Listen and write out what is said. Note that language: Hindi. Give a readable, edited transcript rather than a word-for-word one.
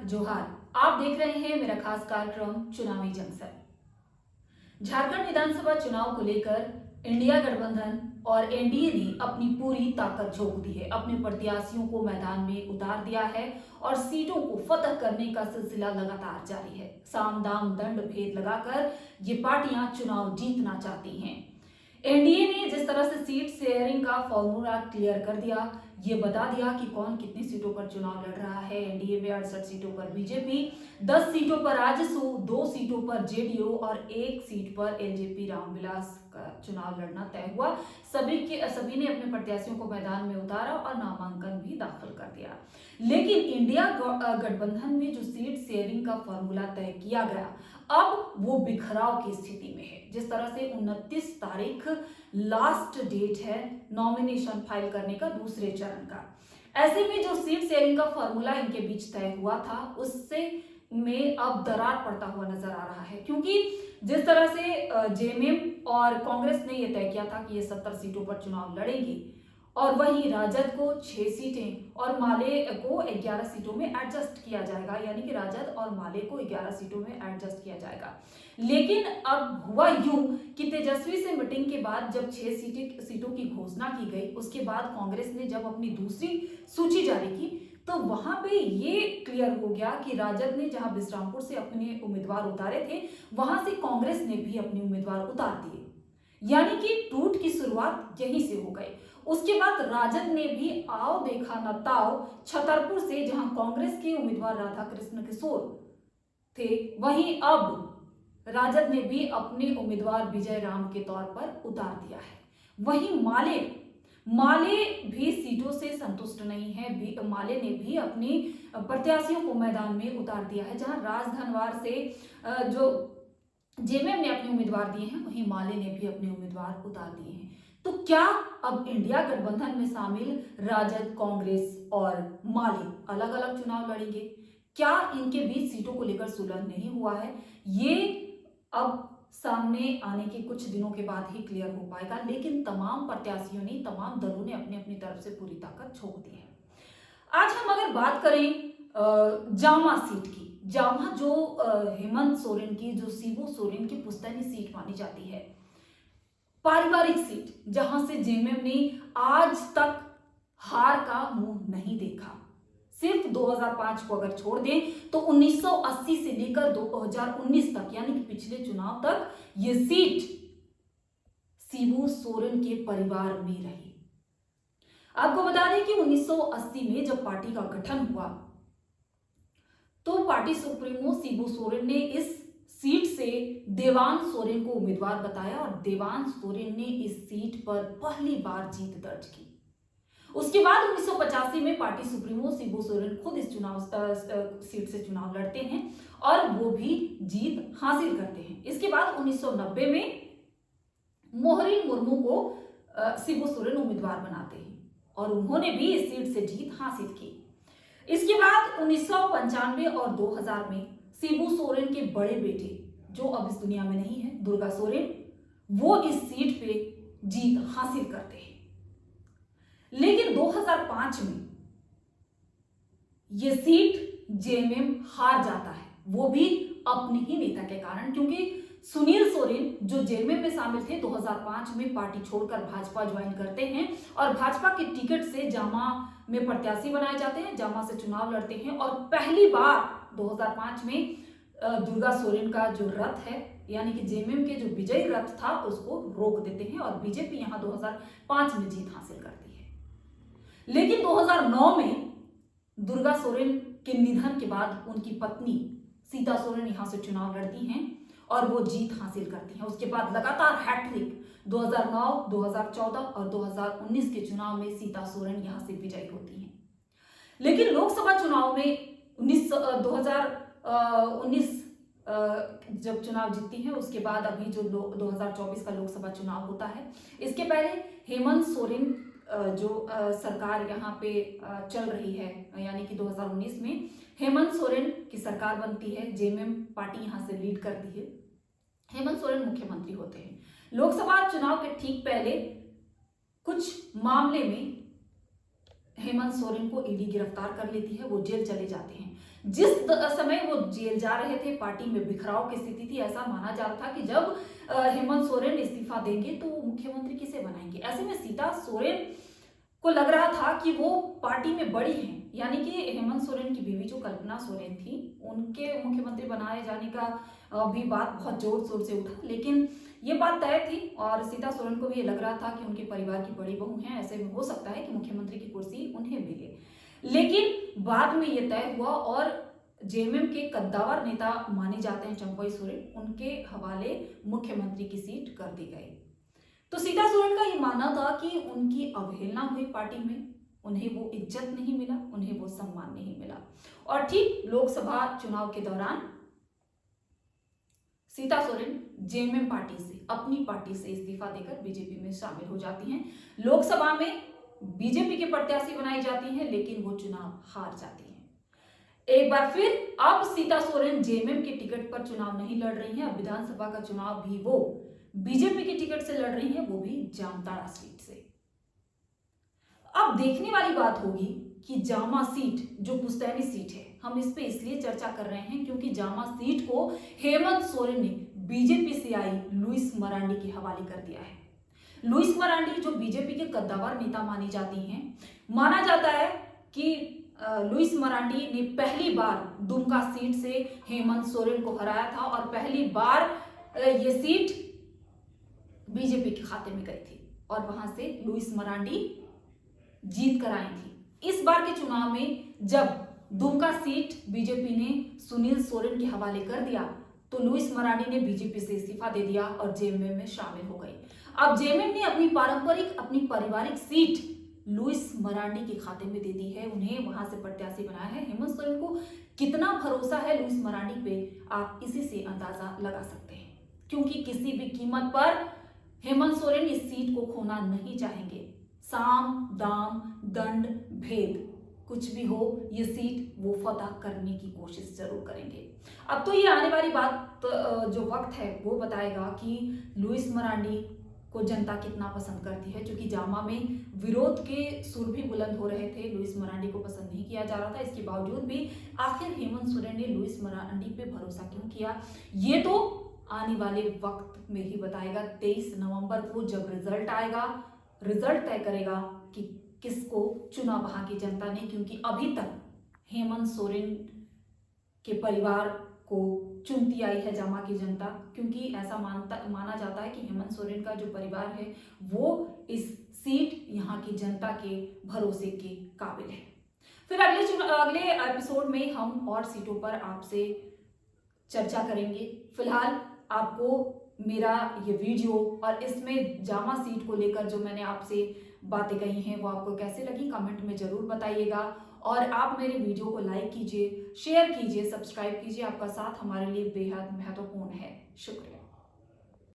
जोहार। आप देख रहे हैं मेरा खास कार्यक्रम चुनावी जंक्शन। झारखंड विधानसभा चुनाव को लेकर इंडिया गठबंधन और एनडीए ने अपनी पूरी ताकत झोंक दी है। अपने प्रत्याशियों को मैदान में उतार दिया है और सीटों को फतह करने का सिलसिला लगातार जारी है। साम दाम दंड भेद लगाकर ये पार्टियां चुनाव जीतना चाहती हैं। एनडीए ने जिस तरह से सीट शेयरिंग का फॉर्मूला क्लियर कर दिया, ये बता दिया कि कौन कितनी सीटों पर चुनाव लड़ रहा है। एनडीए में 68 सीटों पर बीजेपी, 10 सीटों पर राजसू, 2 सीटों पर जेडीयू और 1 सीट पर एलजेपी रामविलास का चुनाव लड़ना तय हुआ। सभी ने अपने प्रत्याशियों को मैदान में उतारा और नामांकन भी दाखिल कर दिया। लेकिन इंडिया गठबंधन में जो सीट शेयरिंग का फॉर्मूला तय किया गया, अब वो बिखराव की स्थिति में है। जिस तरह से 29 तारीख लास्ट डेट है नॉमिनेशन फाइल करने का दूसरे चरण का, ऐसे में जो सीट शेयरिंग का फॉर्मूला इनके बीच तय हुआ था उससे में अब दरार पड़ता हुआ नजर आ रहा है। क्योंकि जिस तरह से जेएमएम और कांग्रेस ने यह तय किया था कि ये 70 सीटों पर चुनाव लड़ेंगी और वहीं राजद को 6 सीटें और माले को 11 सीटों में एडजस्ट किया जाएगा, यानी कि राजद और माले को 11 सीटों में एडजस्ट किया जाएगा। लेकिन अब हुआ यूं कि तेजस्वी से मीटिंग के बाद जब 6 सीटों की घोषणा की गई, उसके बाद कांग्रेस ने जब अपनी दूसरी सूची जारी की तो वहां पे ये क्लियर हो गया कि राजद ने जहां बिश्रामपुर से अपने उम्मीदवार उतारे थे, वहां से कांग्रेस ने भी अपने उम्मीदवार उतार दिए, यानी कि टूट की शुरुआत यहीं से हो गई। उसके बाद राजद ने भी आओ देखा न ताओ, छतरपुर से जहां कांग्रेस के उम्मीदवार राधा कृष्ण किशोर थे, वहीं अब राजद ने भी अपने उम्मीदवार विजय राम के तौर पर उतार दिया है। वहीं माले भी सीटों से संतुष्ट नहीं है। माले ने भी अपनी प्रत्याशियों को मैदान में उतार दिया है। जहां राजधनवार से जो जेएमएम ने अपने उम्मीदवार दिए हैं, वहीं माले ने भी अपने उम्मीदवार उतार दिए हैं। तो क्या अब इंडिया गठबंधन में शामिल राजद, कांग्रेस और माले अलग अलग चुनाव लड़ेंगे? क्या इनके बीच सीटों को लेकर सुलह नहीं हुआ है? ये अब सामने आने के कुछ दिनों के बाद ही क्लियर हो पाएगा। लेकिन तमाम प्रत्याशियों ने, तमाम दलों ने अपनी अपनी तरफ से पूरी ताकत झोंक दी है। आज हम अगर बात करें जामा सीट की, जामा जो हेमंत सोरेन की, जो शिबू सोरेन की पुश्तैनी सीट मानी जाती है, पारिवारिक सीट, जहां से जेएमएम ने आज तक हार का मुंह नहीं देखा। सिर्फ 2005 को अगर छोड़ दें तो 1980 से लेकर 2019 तक, यानी कि पिछले चुनाव तक, ये सीट शिबू सोरेन के परिवार में रही। आपको बता दें कि 1980 में जब पार्टी का गठन हुआ तो पार्टी सुप्रीमो शिबू सोरेन ने इस सीट से देवांश सोरेन को उम्मीदवार बताया और देवांश सोरेन ने इस सीट पर पहली बार जीत दर्ज की। उसके बाद 1985 में पार्टी सुप्रीमो शिबू सोरेन खुद इस सीट से चुनाव लड़ते हैं और वो भी जीत हासिल करते हैं। इसके बाद 1990 में मोहरिन मुर्मू को शिबू सोरेन उम्मीदवार बनाते हैं और उन्होंने भी इस सीट से जीत हासिल की। इसके बाद 1995 और 2000 में शिबू सोरेन के बड़े बेटे, जो अब इस दुनिया में नहीं है, दुर्गा सोरेन, वो इस सीट पे जीत हासिल करते हैं। लेकिन 2005 में यह सीट जेएमएम हार जाता है, वो भी अपने ही नेता के कारण। क्योंकि सुनील सोरेन जो जेएमएम में शामिल थे, 2005 में पार्टी छोड़कर भाजपा ज्वाइन करते हैं और भाजपा के टिकट से जामा में प्रत्याशी बनाए जाते हैं, जामा से चुनाव लड़ते हैं और पहली बार 2005 में दुर्गा सोरेन का जो रथ है, यानी कि जेएमएम के जो विजयी रथ था, उसको रोक देते हैं और बीजेपी यहां 2005 में जीत हासिल करती है। लेकिन 2009 में दुर्गा सोरेन के निधन के बाद उनकी पत्नी सीता सोरेन यहां से चुनाव लड़ती हैं और वो जीत हासिल करती हैं। उसके बाद लगातार हैट्रिक 2009, 2014 और 2019 के चुनाव में सीता सोरेन यहां से विजयी होती हैं। लेकिन लोकसभा चुनाव में 2019 जब चुनाव जीतती हैं, उसके बाद अभी जो 2024 का लोकसभा चुनाव होता है, इसके पहले हेमंत सोरेन जो सरकार यहाँ पे चल रही है, यानी कि 2019 में हेमंत सोरेन की सरकार बनती है, जेएमएम पार्टी यहाँ से लीड करती है, हेमंत सोरेन मुख्यमंत्री होते हैं। लोकसभा चुनाव के ठीक पहले कुछ मामले में हेमंत सोरेन को ईडी गिरफ्तार कर लेती है, वो जेल चले जाते हैं। जिस समय वो जेल जा रहे थे, पार्टी में बिखराव की स्थिति थी। ऐसा माना जा रहा था कि जब हेमंत सोरेन इस्तीफा देंगे तो मुख्यमंत्री किसे बनाएंगे। ऐसे में सीता सोरेन को लग रहा था कि वो पार्टी में बड़ी हैं, यानी कि हेमंत सोरेन की बीवी जो कल्पना सोरेन थी, उनके मुख्यमंत्री बनाए जाने का भी बात बहुत जोर शोर से उठा। लेकिन ये बात तय थी और सीता सोरेन को भी ये लग रहा था कि उनके परिवार की बड़ी बहू हैं, ऐसे में हो सकता है कि मुख्यमंत्री की कुर्सी उन्हें मिले। लेकिन बाद में ये तय हुआ और जेएमएम के कद्दावर नेता माने जाते हैं चंपई सोरेन, उनके हवाले मुख्यमंत्री की सीट कर दी गई। तो सीता सोरेन का ये मानना था कि उनकी अवहेलना हुई पार्टी में, उन्हें वो इज्जत नहीं मिला, उन्हें वो सम्मान नहीं मिला। और ठीक लोकसभा चुनाव के दौरान सीता सोरेन जेएमएम पार्टी से, अपनी पार्टी से इस्तीफा देकर बीजेपी में शामिल हो जाती हैं। लोकसभा में बीजेपी के प्रत्याशी बनाई जाती हैं, लेकिन वो चुनाव हार जाती हैं। एक बार फिर अब सीता सोरेन जेएमएम के टिकट पर चुनाव नहीं लड़ रही हैं। अब विधानसभा का चुनाव भी वो बीजेपी के टिकट से लड़ रही हैं, वो भी जामताड़ा सीट से। अब देखने वाली बात होगी कि जामा सीट जो पुश्तैनी सीट है, हम इस पे इसलिए चर्चा कर रहे हैं क्योंकि जामा सीट को हेमंत सोरेन ने बीजेपी से आई लुइस मरांडी के हवाले कर दिया है। लुइस मरांडी जो बीजेपी के कद्दावर नेता मानी जाती हैं, माना जाता है कि लुइस मरांडी ने पहली बार दुमका सीट से हेमंत सोरेन को हराया था और पहली बार ये सीट बीजेपी के खाते में गई थी और वहां से लुइस मरांडी जीत कर आई थी। इस बार के चुनाव में जब दुमका सीट बीजेपी ने सुनील सोरेन के हवाले कर दिया तो लुइस मरांडी ने बीजेपी से इस्तीफा दे दिया और जेएमएम में शामिल हो गई। अब जेएमएम ने अपनी पारंपरिक, अपनी पारिवारिक सीट लुइस मरांडी के खाते में दे दी है, उन्हें वहां से प्रत्याशी बनाया है। हेमंत सोरेन को कितना भरोसा है लुइस मरांडी पे, आप इसी से अंदाजा लगा सकते हैं, क्योंकि किसी भी कीमत पर हेमंत सोरेन इस सीट को खोना नहीं चाहेंगे। साम दाम दंड भेद कुछ भी हो, ये सीट वो फतह करने की कोशिश जरूर करेंगे। अब तो ये आने वाली बात जो वक्त है वो बताएगा कि लुइस मरांडी को जनता कितना पसंद करती है, क्योंकि जामा में विरोध के सुर भी बुलंद हो रहे थे। लुइस मरांडी को पसंद नहीं किया जा रहा था, इसके बावजूद भी आखिर हेमंत सोरेन ने लुइस मरांडी पे भरोसा क्यों किया, ये तो आने वाले वक्त में ही बताएगा। 23 नवंबर को जब रिजल्ट आएगा, रिजल्ट तय करेगा कि किसको चुना वहां की जनता ने, क्योंकि अभी तक हेमंत सोरेन के परिवार को चुनती आई है जामा की जनता, क्योंकि ऐसा माना जाता है कि हेमंत सोरेन का जो परिवार है वो इस सीट यहाँ की जनता के भरोसे के काबिल है। फिर अगले एपिसोड में हम और सीटों पर आपसे चर्चा करेंगे। फिलहाल आपको मेरा ये वीडियो और इसमें जामा सीट को लेकर जो मैंने आपसे बातें कही हैं वो आपको कैसे लगी, कमेंट में जरूर बताइएगा। और आप मेरे वीडियो को लाइक कीजिए, शेयर कीजिए, सब्सक्राइब कीजिए। आपका साथ हमारे लिए बेहद महत्वपूर्ण है। शुक्रिया।